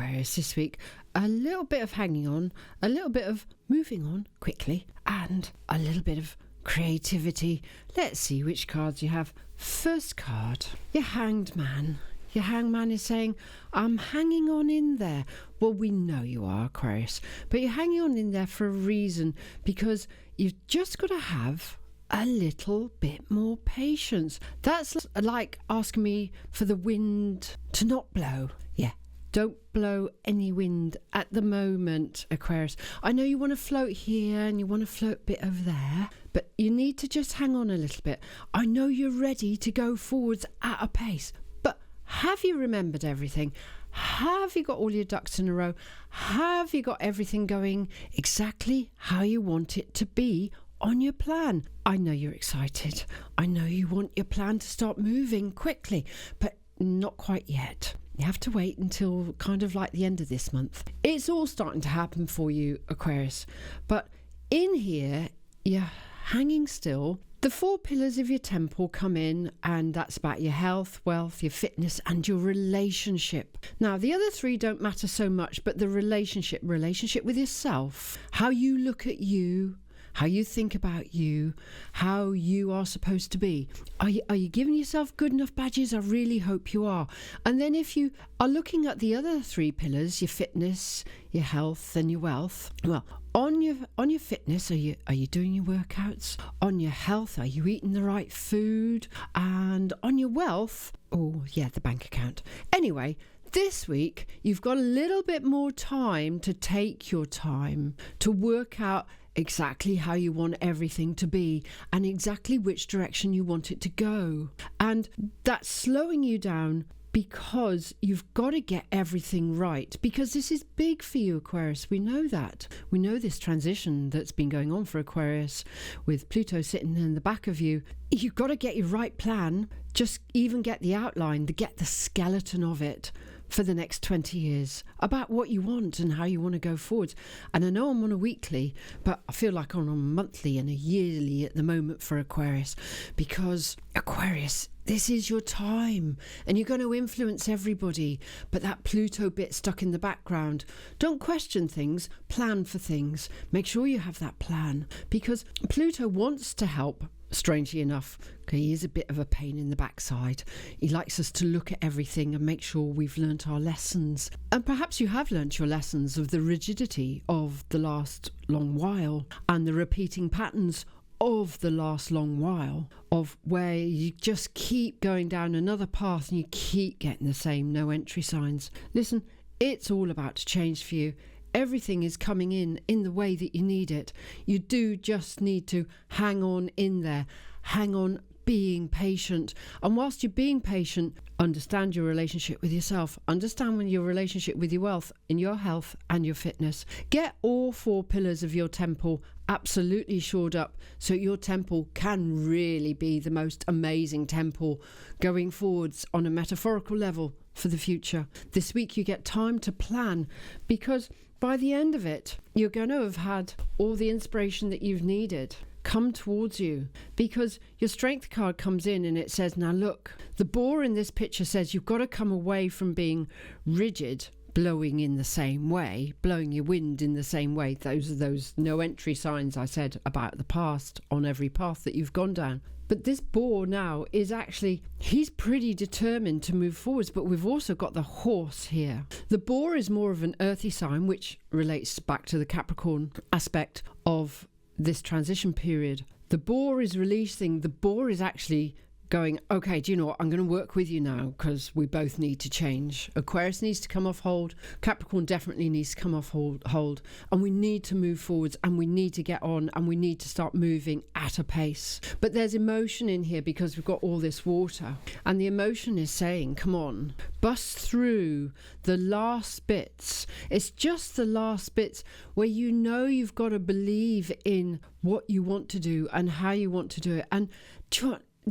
Aquarius, this week. A little bit of hanging on, a little bit of moving on quickly, and a little bit of creativity. Let's see which cards you have. First card, your Hanged Man. Your Hanged Man is saying, I'm hanging on in there. Well, we know you are, Aquarius, but you're hanging on in there for a reason, because you've just got to have a little bit more patience. That's like asking me for the wind to not blow. Yeah, don't blow any wind at the moment, Aquarius. I know you want to float here and you want to float a bit over there, but you need to just hang on a little bit. I know you're ready to go forwards at a pace, but have you remembered everything? Have you got all your ducks in a row? Have you got everything going exactly how you want it to be on your plan? I know you're excited. I know you want your plan to start moving quickly, but not quite yet. You have to wait until kind of like the end of this month. It's all starting to happen for you, Aquarius. But in here, you're hanging still. The 4 pillars of your temple come in, and that's about your health, wealth, your fitness, and your relationship. Now, the other 3 don't matter so much, but the relationship with yourself, how you look at you, how you think about you, how you are supposed to be. Are you giving yourself good enough badges? I really hope you are. And then if you are looking at the other 3 pillars, your fitness, your health, and your wealth, well, on your fitness, are you doing your workouts? On your health, are you eating the right food? And on your wealth, oh yeah, the bank account. Anyway, this week, you've got a little bit more time to take your time to work out exactly how you want everything to be and exactly which direction you want it to go. And that's slowing you down because you've got to get everything right, because this is big for you, Aquarius. We know that. We know this transition that's been going on for Aquarius with Pluto sitting in the back of you. You've got to get your right plan, just even get the outline, to get the skeleton of it for the next 20 years about what you want and how you want to go forward. And I know I'm on a weekly, but I feel like I'm on a monthly and a yearly at the moment for Aquarius, because Aquarius, this is your time and you're going to influence everybody. But that Pluto bit stuck in the background. Don't question things, plan for things. Make sure you have that plan, because Pluto wants to help. Strangely enough, he is a bit of a pain in the backside. He likes us to look at everything and make sure we've learnt our lessons. And perhaps you have learnt your lessons of the rigidity of the last long while and the repeating patterns of the last long while, of where you just keep going down another path and you keep getting the same no entry signs. Listen, it's all about to change for you. Everything is coming in the way that you need it. You do just need to hang on in there. Hang on, being patient. And whilst you're being patient, understand your relationship with yourself. Understand your relationship with your wealth and your health and your fitness. Get all 4 pillars of your temple absolutely shored up so your temple can really be the most amazing temple going forwards on a metaphorical level for the future. This week you get time to plan, because by the end of it, you're going to have had all the inspiration that you've needed come towards you, because your strength card comes in and it says, now look, the boar in this picture says you've got to come away from being rigid, blowing in the same way, blowing your wind in the same way. Those are those no entry signs I said about the past on every path that you've gone down. But this boar now is actually, he's pretty determined to move forwards, but we've also got the horse here. The boar is more of an earthy sign, which relates back to the Capricorn aspect of this transition period. The boar is releasing, the boar is actually going, okay, do you know what, I'm going to work with you now because we both need to change. Aquarius needs to come off hold, Capricorn definitely needs to come off hold, and we need to move forwards and we need to get on and we need to start moving at a pace. But there's emotion in here because we've got all this water, and the emotion is saying, come on, bust through the last bits. It's just the last bits where you know you've got to believe in what you want to do and how you want to do it. And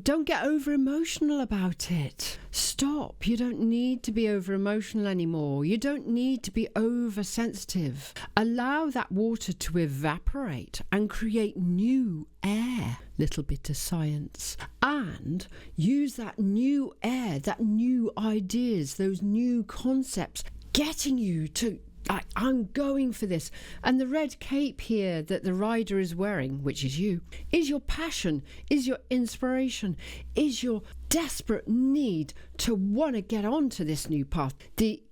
don't get over emotional about it. Stop. You don't need to be over emotional anymore. You don't need to be oversensitive. Allow that water to evaporate and create new air. Little bit of science. And use that new air, that new ideas, those new concepts. getting you to, I'm going for this. And the red cape here that the rider is wearing, which is you, is your passion, is your inspiration, is your desperate need to want to get onto this new path. The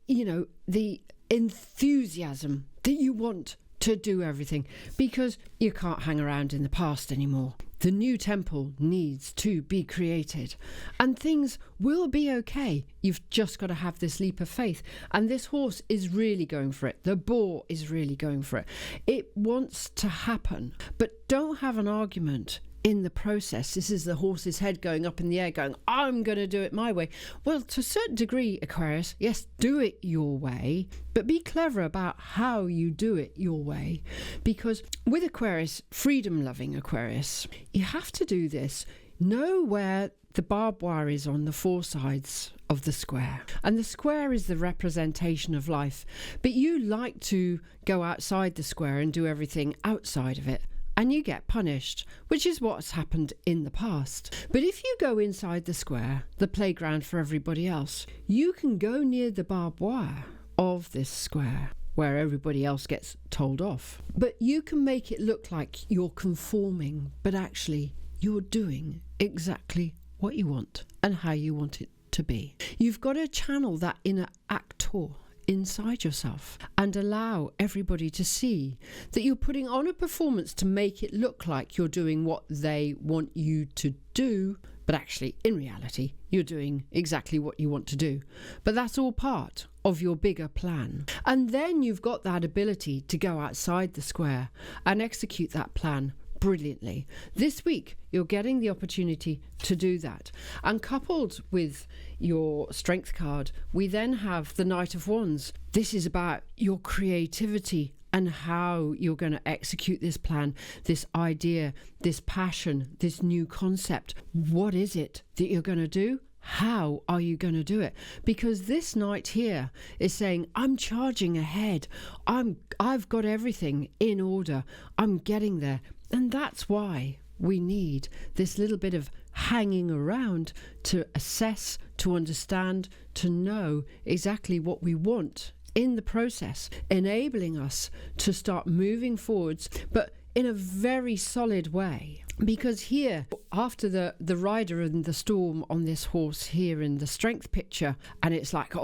enthusiasm that you want to do everything, because you can't hang around in the past anymore. The new temple needs to be created, and things will be okay. You've just got to have this leap of faith, and this horse is really going for it. The boar is really going for it. It wants to happen, but don't have an argument in the process. This is the horse's head going up in the air going, I'm going to do it my way. Well, to a certain degree, Aquarius, yes, do it your way, but be clever about how you do it your way. Because with Aquarius, freedom-loving Aquarius, you have to do this. Know where the barbed wire is on the four sides of the square. And the square is the representation of life. But you like to go outside the square and do everything outside of it, and you get punished, which is what's happened in the past. But if you go inside the square, the playground for everybody else, you can go near the barbed wire of this square where everybody else gets told off. But you can make it look like you're conforming, but actually you're doing exactly what you want and how you want it to be. You've got to channel that inner actor inside yourself and allow everybody to see that you're putting on a performance to make it look like you're doing what they want you to do, but actually in reality you're doing exactly what you want to do. But that's all part of your bigger plan. And then you've got that ability to go outside the square and execute that plan brilliantly. This week you're getting the opportunity to do that, and coupled with your strength card, we then have the Knight of Wands. This is about your creativity and how you're going to execute this plan, this idea, this passion, this new concept. What is it that you're going to do? How are you going to do it? Because this knight here is saying, I'm charging ahead. I've got everything in order. I'm getting there. And that's why we need this little bit of hanging around to assess, to understand, to know exactly what we want in the process, enabling us to start moving forwards, but in a very solid way. Because here, after the rider and the storm on this horse here in the strength picture, and it's like,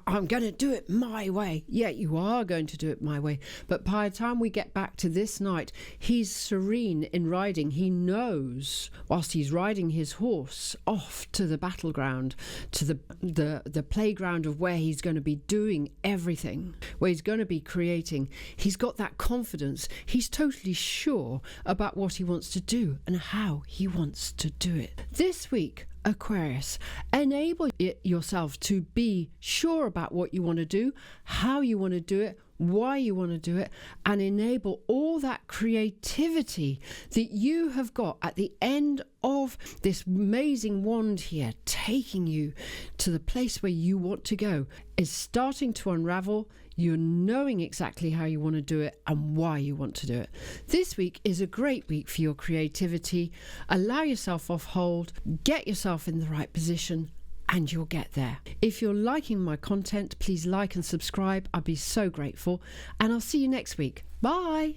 I'm going to do it my way. Yeah, you are going to do it my way. But by the time we get back to this night, he's serene in riding. He knows, whilst he's riding his horse off to the battleground, to the playground of where he's going to be doing everything, where he's going to be creating, he's got that confidence. He's totally sure about what he wants to do and how he wants to do it. This week, Aquarius, enable yourself to be sure about what you want to do, how you want to do it, why you want to do it, and enable all that creativity that you have got at the end of this amazing wand here, taking you to the place where you want to go, is starting to unravel. You're knowing exactly how you want to do it and why you want to do it. This week is a great week for your creativity. Allow yourself off hold, get yourself in the right position, and you'll get there. If you're liking my content, please like and subscribe. I'd be so grateful. And I'll see you next week. Bye.